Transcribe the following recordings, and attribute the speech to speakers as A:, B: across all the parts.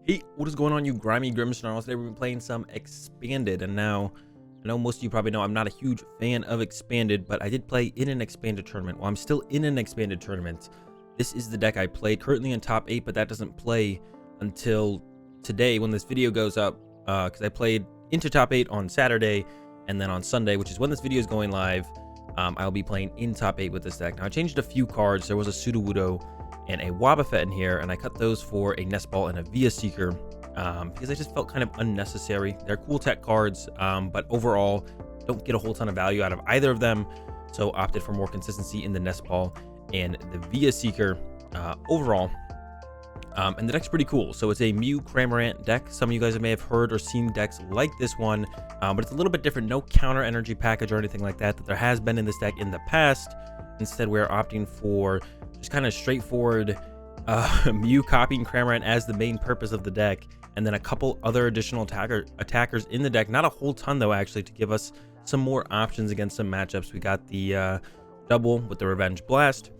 A: Hey, what is going on, you grimy Grimmsnarls? Today we've been playing some Expanded, and now I know most of you probably know I'm not a huge fan of Expanded, but I did play in an Expanded tournament. Well, I'm still in an Expanded tournament. This is the deck I played, currently in top 8, but that doesn't play until today when this video goes up, because I played into top 8 on Saturday, and then on Sunday, which is when this video is going live, I'll be playing in top 8 with this deck. Now, I changed a few cards. There was a Sudowoodo and a Wobbuffet in here, and I cut those for a Nest Ball and a Via Seeker because I just felt kind of unnecessary. They're cool tech cards, but overall don't get a whole ton of value out of either of them, so opted for more consistency in the Nest Ball and the Via Seeker overall. And the deck's pretty cool. So it's a Mew Cramorant deck. Some of you guys may have heard or seen decks like this one, but it's a little bit different. No counter energy package or anything like that there has been in this deck in the past. Instead, we're opting for just kind of straightforward Mew copying Cramorant as the main purpose of the deck, and then a couple other additional attackers in the deck. Not a whole ton though, actually, to give us some more options against some matchups. We got the Dubwool with the Revenge Blast,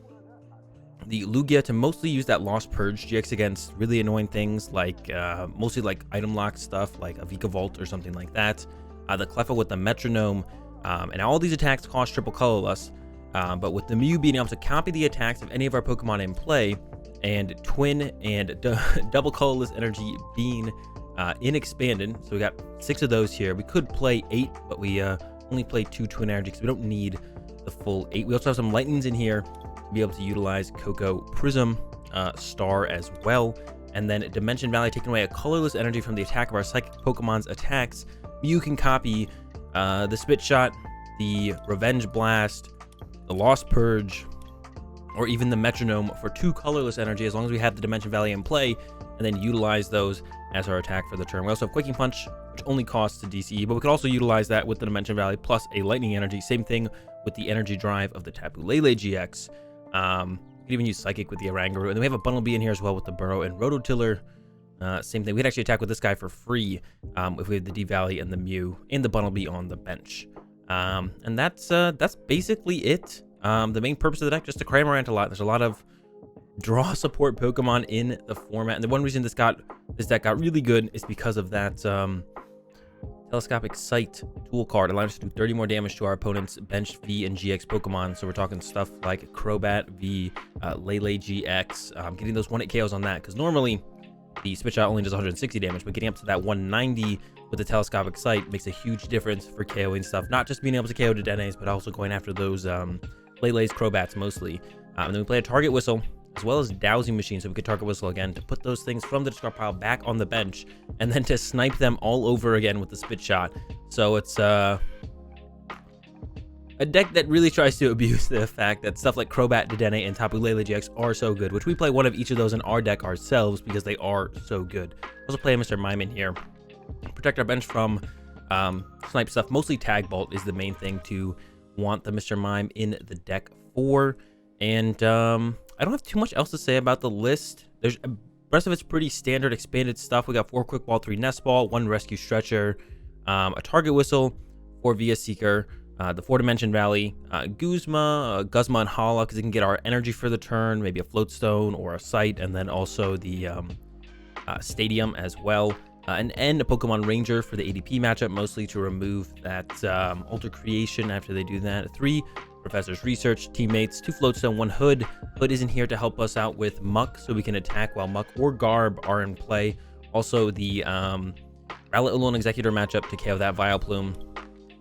A: the Lugia to mostly use that Lost Purge GX against really annoying things like mostly like item lock stuff like a Vika Vault or something like that. The Clefairy with the Metronome, and all these attacks cost triple colorless. But with the Mew being able to copy the attacks of any of our Pokemon in play, and Twin and double colorless energy being in Expanded, so we got 6 of those here. We could play 8, but we only play 2 Twin energy because we don't need the full 8. We also have some Lightnings in here to be able to utilize Koko Prism Star as well. And then Dimension Valley, taking away a colorless energy from the attack of our Psychic Pokemon's attacks. Mew can copy the Spit Shot, the Revenge Blast, the Lost Purge, or even the Metronome for 2 colorless energy as long as we have the Dimension Valley in play, and then utilize those as our attack for the turn. We also have Quaking Punch, which only costs a DCE, but we could also utilize that with the Dimension Valley plus a Lightning Energy. Same thing with the Energy Drive of the Tapu Lele-GX. You can even use Psychic with the Oranguru, and then we have a Bunnelby in here as well with the Burrow and Rototiller. Same thing. We could actually attack with this guy for free if we had the D-Valley and the Mew and the Bunnelby on the bench. And that's basically it. The main purpose of the deck, just to Cramorant a lot. There's a lot of draw support Pokemon in the format, and the one reason this deck got really good is because of that Telescopic Sight tool card. Allows us to do 30 more damage to our opponent's bench V and GX Pokemon. So we're talking stuff like Crobat V Lele-GX, getting those 1-hit KOs on that, because normally the Spit Shot only does 160 damage, but getting up to that 190 with the Telescopic Sight makes a huge difference for KOing stuff. Not just being able to KO Dedennes, but also going after those Lele's, Crobats mostly. And then we play a Target Whistle as well as Dowsing Machine, so we could Target Whistle again to put those things from the discard pile back on the bench, and then to snipe them all over again with the Spit Shot. So it's a deck that really tries to abuse the fact that stuff like Crobat, Dedenne, and Tapu Lele-GX are so good, which we play one of each of those in our deck ourselves because they are so good. Also play Mr. Mime in here. Protect our bench from snipe stuff. Mostly Tag Bolt is the main thing to want the Mr. Mime in the deck for. And I don't have too much else to say about the list. The rest of it's pretty standard Expanded stuff. We got 4 Quick Ball, 3 Nest Ball, 1 Rescue Stretcher, a Target Whistle, 4 Via Seeker, the 4 Dimension Valley, Guzma and Hala, because it can get our energy for the turn, maybe a Float Stone or a Sight, and then also the Stadium as well. And a Pokemon Ranger for the ADP matchup, mostly to remove that Alter Creation after they do that. 3 Professor's Research, Teammates, 2 Floatstone, 1 Hood. Hood isn't here to help us out with Muck, so we can attack while Muck or Garb are in play. Also, the Rowlet Alone Executor matchup to KO that Vileplume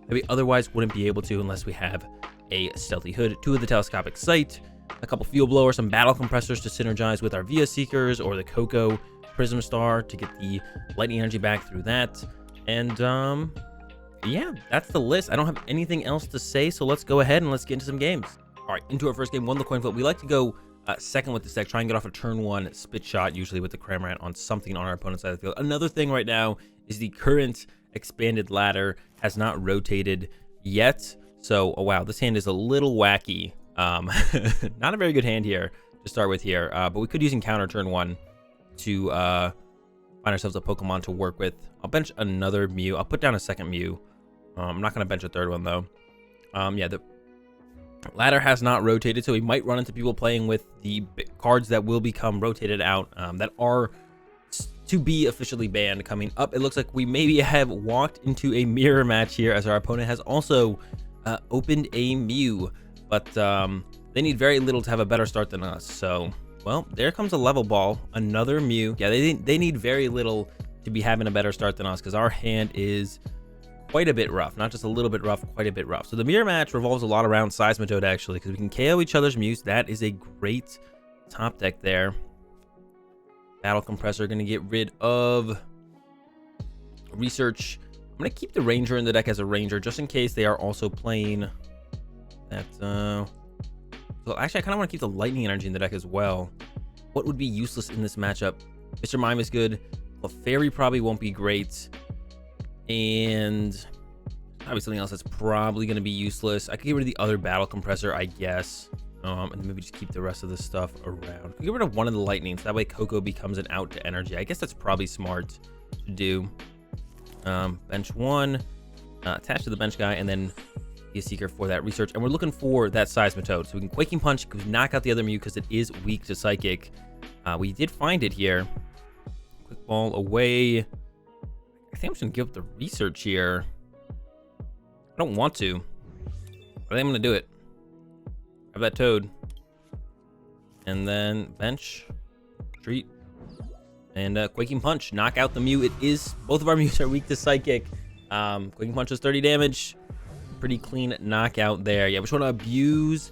A: that we otherwise wouldn't be able to unless we have a Stealthy Hood, 2 of the Telescopic Sight, a couple Field Blowers, some Battle Compressors to synergize with our Via Seekers, or the Koko Prism Star to get the Lightning Energy back through that. And yeah, that's the list. I don't have anything else to say, so let's go ahead and let's get into some games. All right, into our first game, won the coin flip. We like to go second with this deck, try and get off a turn 1 Spit Shot, usually with the Cramorant on something on our opponent's side of the field. Another thing right now is the current Expanded ladder has not rotated yet. So, oh wow, this hand is a little wacky. Not a very good hand here to start with here, but we could use Encounter turn 1 to find ourselves a Pokemon to work with. I'll bench another Mew. I'll put down a second Mew. I'm not going to bench a third one, though. Yeah, the ladder has not rotated, so we might run into people playing with the cards that will become rotated out that are to be officially banned coming up. It looks like we maybe have walked into a mirror match here, as our opponent has also opened a Mew, but they need very little to have a better start than us. So, well, there comes a level ball, another Mew. Yeah, they need very little to be having a better start than us, because our hand is quite a bit rough. Not just a little bit rough, quite a bit rough. So the mirror match revolves a lot around Seismitoad, actually, because we can KO each other's Mews. That is a great top deck there. Battle Compressor, going to get rid of Research. I'm going to keep the Ranger in the deck as a Ranger, just in case they are also playing that. So actually, I kind of want to keep the Lightning Energy in the deck as well. What would be useless in this matchup? Mr. Mime is good. Clefairy probably won't be great. And probably something else that's probably going to be useless. I could get rid of the other Battle Compressor, I guess. And maybe just keep the rest of the stuff around. Get rid of one of the lightnings. That way Coco becomes an out to energy. I guess that's probably smart to do. Bench one, attach to the bench guy, and then be a Seeker for that research. And we're looking for that Seismitoad. So we can Quaking Punch, knock out the other Mew because it is weak to Psychic. We did find it here. Quick Ball away. I think I'm just going to give up the research here. I don't want to, but I think I'm going to do it. Have that Toad. And then bench, treat, and Quaking Punch. Knock out the Mew. It is, both of our Mews are weak to Psychic. Quaking Punch does 30 damage. Pretty clean knockout there. Yeah, we just want to abuse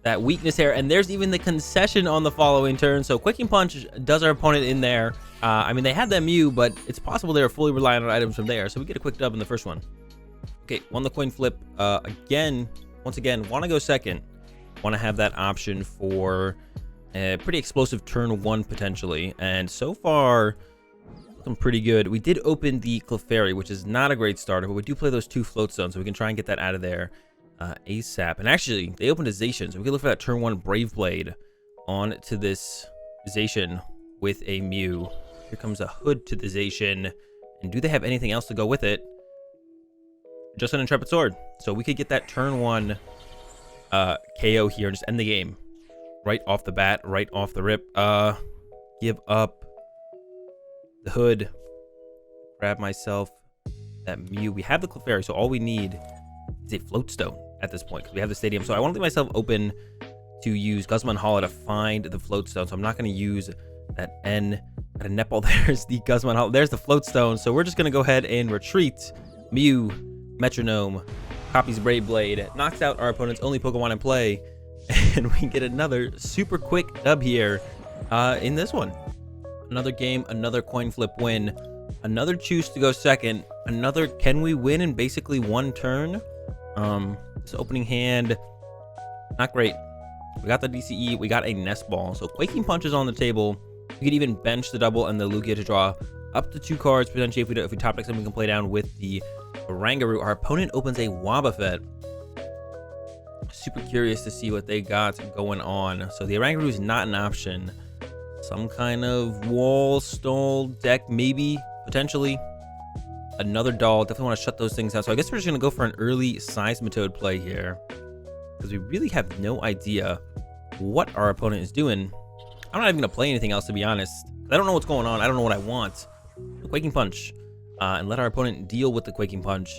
A: that weakness here. And there's even the concession on the following turn. So Quaking Punch does our opponent in there. I mean, they had that Mew, but it's possible they were fully reliant on items from there. So we get a quick dub in the first one. Okay, won the coin flip. Once again, want to go second. Want to have that option for a pretty explosive turn one potentially. And so far, looking pretty good. We did open the Clefairy, which is not a great starter, but we do play those two Float Stones, so we can try and get that out of there ASAP. And actually, they opened a Zacian, so we can look for that turn one Brave Blade onto this Zacian with a Mew. Here comes a Hood to the Zacian. And do they have anything else to go with it? Just an Intrepid Sword. So we could get that turn one KO here and just end the game. Right off the bat, right off the rip. Give up the Hood. Grab myself that Mew. We have the Clefairy, so all we need is a Float Stone at this point, because we have the stadium. So I want to leave myself open to use Guzma and Hala to find the Float Stone. So I'm not going to use that N at a netball. There's the Guzma and Hala. There's the Float Stone. So we're just going to go ahead and retreat. Mew, Metronome, copies Brave Blade, knocks out our opponent's only Pokemon in play, and we get another super quick dub here in this one. Another game, another coin flip win, another choose to go second, another can we win in basically one turn. This opening hand, not great. We got the DCE, we got a Nest Ball, so Quaking Punch is on the table. We could even bench the double and the Lugia to draw up to 2 cards potentially. If we top deck something, we can play down with the Oranguru. Our opponent opens a Wobbuffet. Super curious to see what they got going on. So the Oranguru is not an option. Some kind of wall stall deck, maybe, potentially. Another doll. Definitely want to shut those things out. So I guess we're just going to go for an early Seismitoad play here, because we really have no idea what our opponent is doing. I'm not even going to play anything else, to be honest. I don't know what's going on. I don't know what I want. Quaking Punch. And let our opponent deal with the Quaking Punch.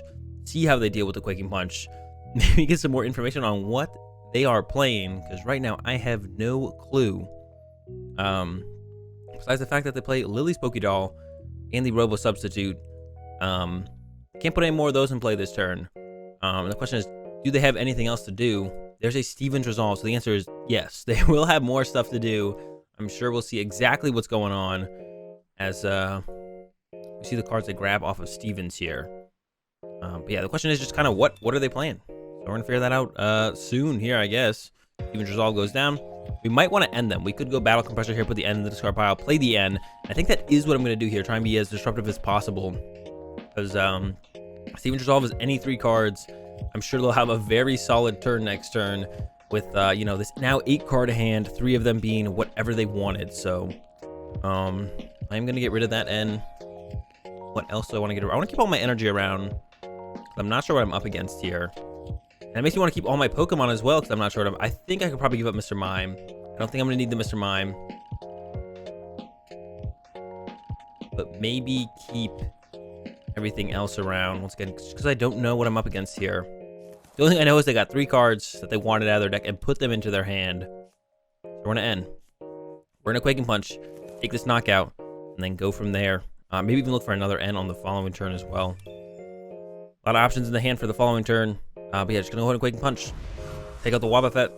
A: See how they deal with the Quaking Punch. Maybe get some more information on what they are playing, because right now I have no clue. Besides the fact that they play Lily's Pokédoll and the Robo Substitute. Can't put any more of those in play this turn. And the question is, do they have anything else to do? There's a Steven's Resolve, so the answer is yes. They will have more stuff to do. I'm sure we'll see exactly what's going on as we see the cards they grab off of Stevens here. But yeah, the question is just kind of what are they playing? So we're gonna figure that out soon here, I guess. Steven's Resolve goes down. We might want to end them. We could go Battle Compressor here, put the N in the discard pile, play the N. I think that is what I'm going to do here, try and be as disruptive as possible. Because Steven's Resolve is any 3 cards. I'm sure they'll have a very solid turn next turn with, you know, this now 8 card hand, 3 of them being whatever they wanted. So I'm going to get rid of that N. What else do I want to get rid of? I want to keep all my energy around. I'm not sure what I'm up against here. And it makes me want to keep all my Pokemon as well, because I'm not sure what I think I could probably give up Mr. Mime. I don't think I'm going to need the Mr. Mime. but maybe keep everything else around once again, because I don't know what I'm up against here. The only thing I know is they got 3 cards that they wanted out of their deck and put them into their hand. So we're gonna end. We're gonna Quaking Punch, take this knockout, and then go from there. Maybe even look for another end on the following turn as well. A lot of options in the hand for the following turn. But yeah, just gonna go ahead and Quaking Punch. Take out the Wobbuffet.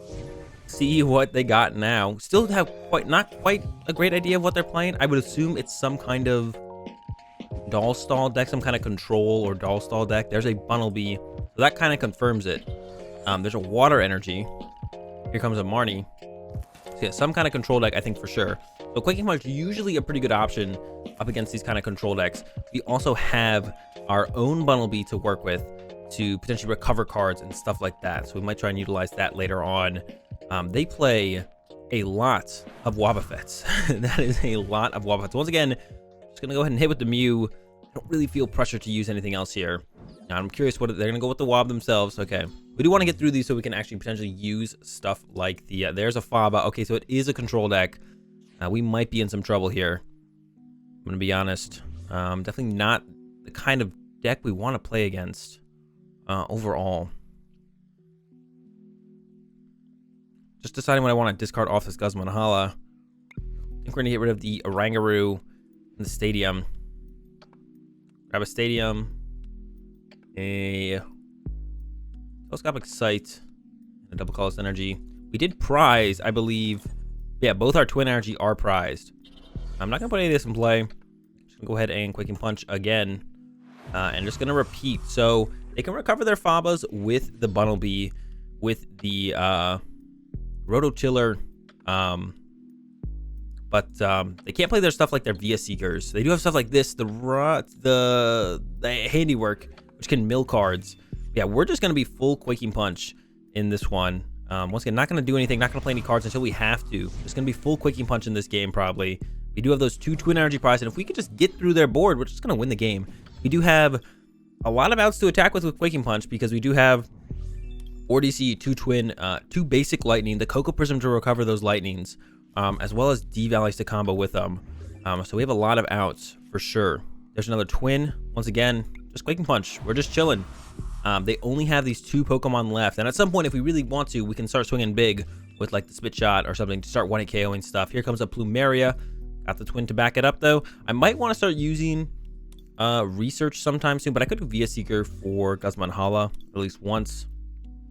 A: See what they got now. Still have not quite a great idea of what they're playing. I would assume it's some kind of Doll Stall deck, some kind of control or Doll Stall deck. There's a Bunnelby, so that kind of confirms it. There's a Water Energy. Here comes a Marnie. So yeah, some kind of control deck, I think for sure. So Quaking Punch usually a pretty good option up against these kind of control decks. We also have our own Bunnelby to work with to potentially recover cards and stuff like that. So we might try and utilize that later on. They play a lot of Wobbuffets. That is a lot of Wobbuffets. Once again, just gonna go ahead and hit with the Mew. I don't really feel pressure to use anything else here. Now, I'm curious what they're gonna go with the Wob themselves. Okay, we do want to get through these so we can actually potentially use stuff like the there's a Faba. Okay, so it is a control deck. We might be in some trouble here. I'm gonna be honest. Definitely not the kind of deck we want to play against overall. Just deciding what I want to discard off this Guzma Hala. I think we're gonna get rid of the Oranguru in the Stadium. Grab a Stadium, a Telescopic Sight, and a Double Colorless Energy. We did prize, I believe. Yeah, both our Twin Energy are prized. I'm not gonna put any of this in play. Just gonna go ahead and Quaking Punch again, and just gonna repeat. So they can recover their Fabas with the Bunnelby, with the Rototiller, but they can't play their stuff like their Via Seekers. They do have stuff like this, the Handiwork, which can mill cards. Yeah, we're just gonna be full Quaking Punch in this one. Once again, not gonna do anything, not gonna play any cards until we have to. Just gonna be full Quaking Punch in this game probably. We do have those 2 Twin Energy prizes, and if we could just get through their board, we're just gonna win the game. We do have a lot of outs to attack with Quaking Punch because we do have 4 DC, 2 Twin, 2 basic Lightning, the Cocoa Prism to recover those Lightnings, as well as D-Valleys to combo with them. So we have a lot of outs for sure. There's another Twin. Once again, just Quaking Punch. We're just chilling. They only have these 2 Pokemon left, and at some point, if we really want to, we can start swinging big with like the Spit Shot or something to start 1-hit KOing stuff. Here comes a Plumeria. Got the Twin to back it up though. I might want to start using Research sometime soon, but I could do Via Seeker for Guzma Hala at least once.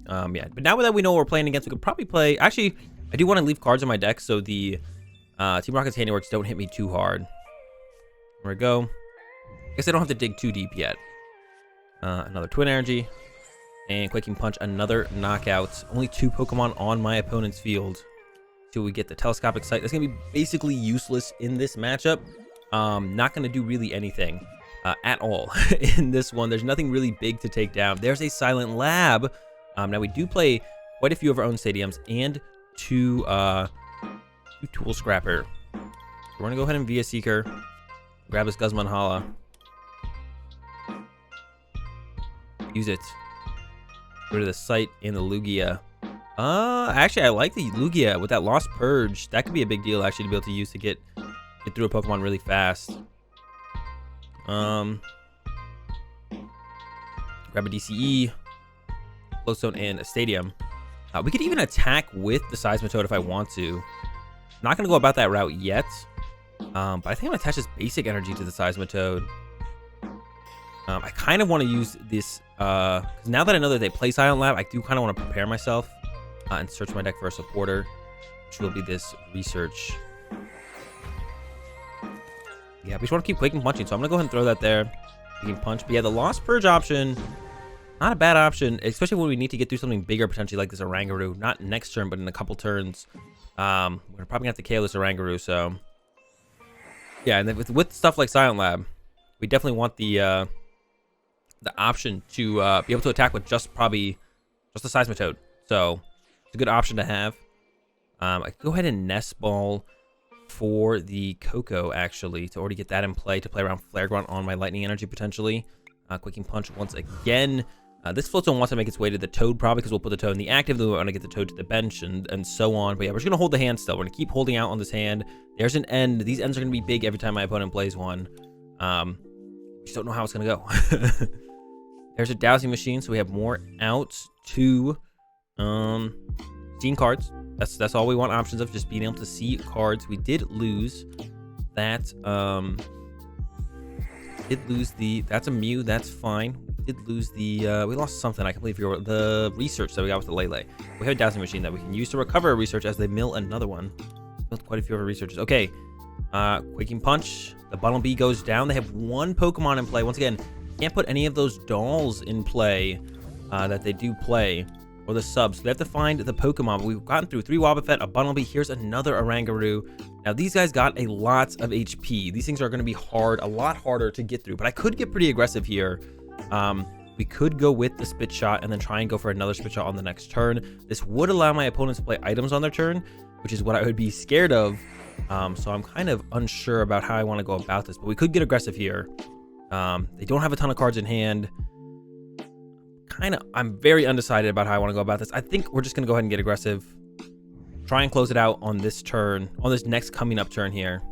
A: Yeah, but now that we know what we're playing against, we could probably play. Actually, I do want to leave cards in my deck so the Team Rocket's Handiworks don't hit me too hard. There we go. I guess I don't have to dig too deep yet. Another Twin Energy and Quaking Punch, another knockout. Only 2 Pokemon on my opponent's field till we get the Telescopic Sight. That's gonna be basically useless in this matchup. Not gonna do really anything at all in this one. There's nothing really big to take down. There's a Silent Lab. Now we do play quite a few of our own Stadiums and 2 Tool Scrapper. So we're gonna go ahead and Via Seeker, grab this Guzma Hala. Use it. Get rid of the Sight and the Lugia. Actually, I like the Lugia with that Lost Purge. That could be a big deal actually to be able to use to get through a Pokemon really fast. Grab a DCE, Float Stone, and a Stadium. We could even attack with the Seismitoad if I want to. I'm not gonna go about that route yet, but I think I'm gonna attach this basic energy to the Seismitoad. I kind of want to use this, because now that I know that they play Silent Lab, I do kind of want to prepare myself and search my deck for a supporter, which will be this Research. Yeah, we just want to keep Quaking Punching, so I'm going to go ahead and throw that there. Quaking Punch. But yeah, the Lost Purge option, not a bad option, especially when we need to get through something bigger, potentially like this Oranguru. Not next turn, but in a couple turns. We're probably going to have to KO this Oranguru, so... Yeah, and then with stuff like Silent Lab, we definitely want the option to be able to attack with just the Seismitoad. So it's a good option to have. I could go ahead and Nest Ball for the Coco actually to already get that in play to play around Flare Grunt on my Lightning Energy potentially. Quaking Punch once again. This Float Stone wants to make its way to the Toad probably because we'll put the Toad in the active, then we want to get the Toad to the bench and so on. But yeah, we're just going to hold the hand still. We're going to keep holding out on this hand. There's an end. These ends are going to be big every time my opponent plays one. Just don't know how it's gonna go. There's a Dowsing Machine, so we have more outs to seeing cards. That's all we want options of, just being able to see cards. We did lose that. That's a Mew. That's fine. We did lose the. We lost something. I completely forgot the research that we got with the Lele. We have a Dowsing Machine that we can use to recover a research as they mill another one. Milled quite a few of our researches. Okay. Quaking Punch. The Bunnelby goes down. They have one Pokemon in play. Once again, can't put any of those dolls in play that they do play, or the subs. So we have to find the Pokemon. We've gotten through 3 Wobbuffet, a Bunnelby. Here's another Oranguru. Now, these guys got a lot of HP. These things are going to be hard, a lot harder to get through. But I could get pretty aggressive here. We could go with the Spit Shot and then try and go for another Spit Shot on the next turn. This would allow my opponents to play items on their turn, which is what I would be scared of. So I'm kind of unsure about how I want to go about this. But we could get aggressive here. They don't have a ton of cards in hand. I'm very undecided about how I want to go about this. I think we're just going to go ahead and get aggressive. Try and close it out on this turn, on this next coming up turn here.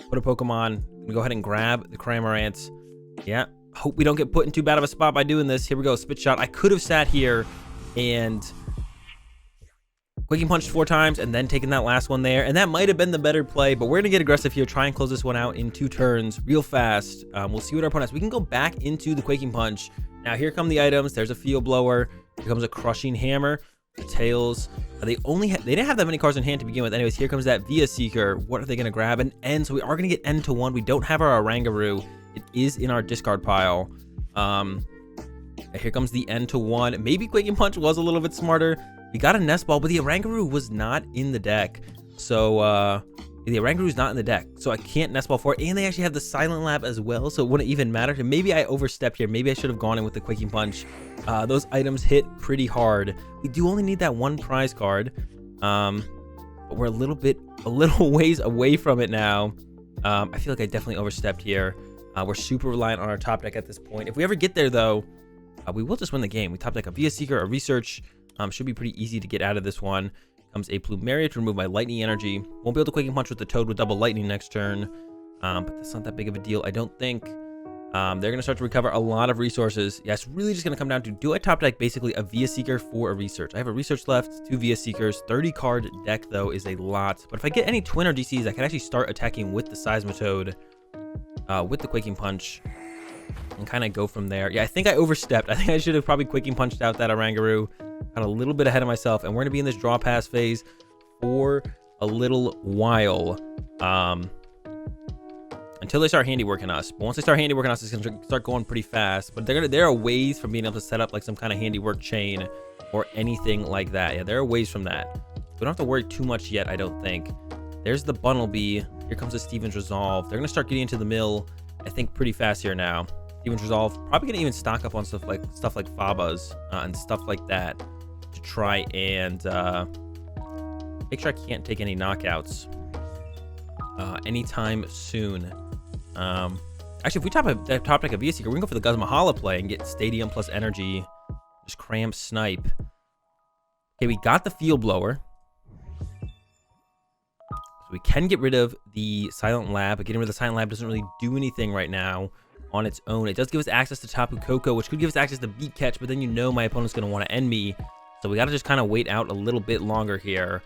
A: Put a Pokemon. Go ahead and grab the Cramorant. Yeah. Hope we don't get put in too bad of a spot by doing this. Here we go. Spit Shot. I could have sat here and Quaking Punched 4 times and then taken that last one there. And that might have been the better play, but we're going to get aggressive here. Try and close this one out in 2 turns real fast. We'll see what our opponent has. We can go back into the Quaking Punch. Now, here come the items. There's a Field Blower. Here comes a Crushing Hammer. The Tails. They didn't have that many cards in hand to begin with. Anyways, here comes that Via Seeker. What are they going to grab? An N. So we are going to get N to 1. We don't have our Oranguru. It is in our discard pile. Here comes the N to 1. Maybe Quaking Punch was a little bit smarter. We got a Nest Ball, but the Oranguru was not in the deck. So, the Oranguru is not in the deck. So I can't Nest Ball for it. And they actually have the Silent Lab as well. So it wouldn't even matter. Maybe I overstepped here. Maybe I should have gone in with the Quaking Punch. Those items hit pretty hard. We do only need that 1 prize card. But we're a little ways away from it now. I feel like I definitely overstepped here. We're super reliant on our top deck at this point. If we ever get there, though, we will just win the game. We top deck a Via Seeker, a Research. Should be pretty easy to get out of this one. Comes a Plumeria to remove my Lightning Energy. Won't be able to Quaking Punch with the Toad with double Lightning next turn. But that's not that big of a deal, I don't think. They're going to start to recover a lot of resources. Yeah, it's really just going to come down to, do I top deck basically a Via Seeker for a Research? I have a Research left, 2 Via Seekers. 30 card deck, though, is a lot. But if I get any Twin or DCs, I can actually start attacking with the Seismitoad, with the Quaking Punch, and kind of go from there. Yeah, I think I overstepped. I think I should have probably Quaking Punched out that Oranguru. Got a little bit ahead of myself, and we're going to be in this draw pass phase for a little while. Until they start handiworking us. But once they start handiworking us, it's going to start going pretty fast. But there are ways from being able to set up like some kind of handiwork chain or anything like that. Yeah, there are ways from that. We don't have to worry too much yet, I don't think. There's the Bunnelby. Here comes the Steven's Resolve. They're going to start getting into the mill, I think, pretty fast here now. Steven's Resolve, probably going to even stock up on stuff like Fabas and stuff like that to try and make sure I can't take any knockouts anytime soon. Actually, if we top deck a Via Seeker, we can go for the Guzma play and get Stadium plus Energy. Just cram Snipe. Okay, we got the Field Blower. So we can get rid of the Silent Lab, but getting rid of the Silent Lab doesn't really do anything right now on its own. It does give us access to Tapu Koko, which could give us access to Beat Catch, but then you know my opponent's going to want to end me. So we got to just kind of wait out a little bit longer here.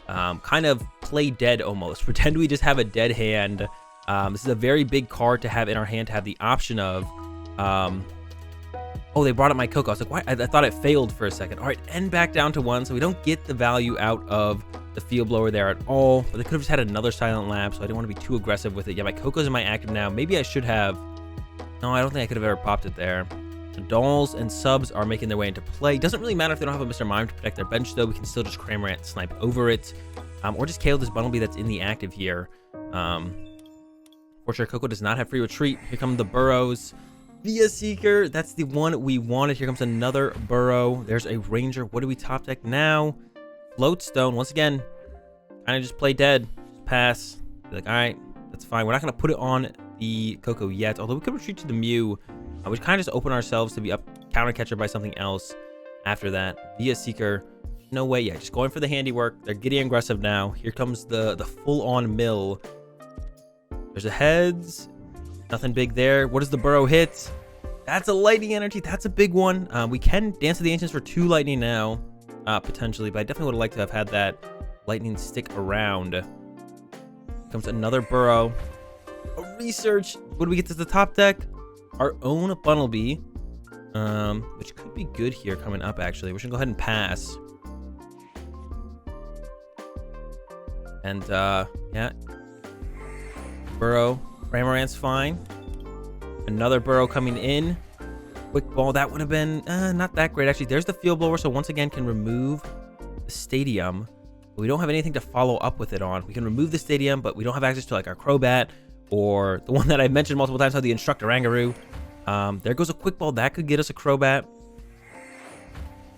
A: Kind of play dead almost. Pretend we just have a dead hand. This is a very big card to have in our hand to have the option of. Oh, they brought up my Koko. I was like, why? I thought it failed for a second. All right, end back down to 1, so we don't get the value out of the Field Blower there at all. But they could have just had another Silent Lab, so I didn't want to be too aggressive with it. Yeah, my Koko's in my active now. Maybe I should have. No, I don't think I could have ever popped it there. The dolls and subs are making their way into play. Doesn't really matter if they don't have a Mr. Mime to protect their bench, though. We can still just Cramorant Snipe over it. Or just KO this Bunnelby that's in the active here. For sure, Koko does not have free retreat. Here come the Burrows. Via Seeker, that's the one we wanted. Here comes another Burrow. There's a Ranger. What do we top deck now? Float Stone. Once again, kind of just play dead. Just pass. Be like, all right, that's fine. We're not going to put it on the Koko yet, although we could retreat to the Mew. We kind of just open ourselves to be up counter catcher by something else after that. Via Seeker. No way. Yeah, just going for the handiwork. They're getting aggressive now. Here comes the full-on mill. There's a heads. Nothing big there. What does the burrow hit? That's a lightning energy. That's a big one. We can Dance of the Ancients for 2 lightning now, potentially, but I definitely would have liked to have had that lightning stick around. Comes another burrow. A research. What do we get to the top deck? Our own Bunnelby, which could be good here coming up, actually. We're going to go ahead and pass. And, yeah. Burrow. Cramorant's fine. Another burrow coming in. Quick ball. That would have been not that great, actually. There's the Field Blower, so once again can remove the stadium. But we don't have anything to follow up with it on. We can remove the stadium, but we don't have access to like our Crobat or the one that I mentioned multiple times, how the Instructor Oranguru. There goes a quick ball. That could get us a Crobat.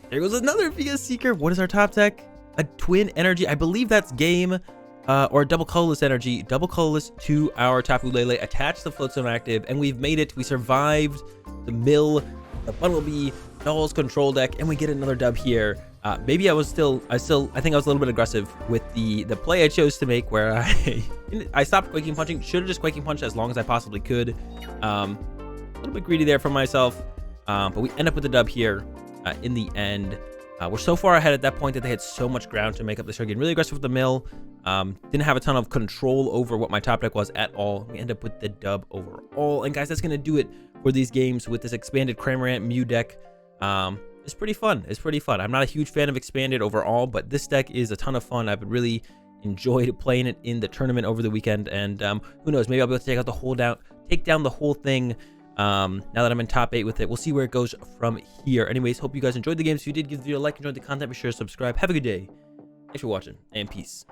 A: There goes another via Seeker. What is our top deck? A Twin Energy. I believe that's game. Or double colorless energy, double colorless to our Tapu Lele, attach the Float Stone active, and we've made it. We survived the mill, the Bunnelby, Doll's control deck, and we get another dub here. Maybe I think I was a little bit aggressive with the play I chose to make, where I stopped Quaking Punching. Should have just Quaking Punched as long as I possibly could. A little bit greedy there for myself, but we end up with the dub here in the end. We're so far ahead at that point that they had so much ground to make up this. Getting really aggressive with the mill. Didn't have a ton of control over what my top deck was at all. We end up with the dub overall. And guys, that's going to do it for these games with this expanded Cramorant Mew deck. It's pretty fun. It's pretty fun. I'm not a huge fan of expanded overall, but this deck is a ton of fun. I've really enjoyed playing it in the tournament over the weekend. And who knows, maybe I'll be able to take down the whole thing. Now that I'm in top 8 with it. We'll see where it goes from here. Anyways, hope you guys enjoyed the games. If you did, give the video a like, enjoyed the content, be sure to subscribe. Have a good day. Thanks for watching, and peace.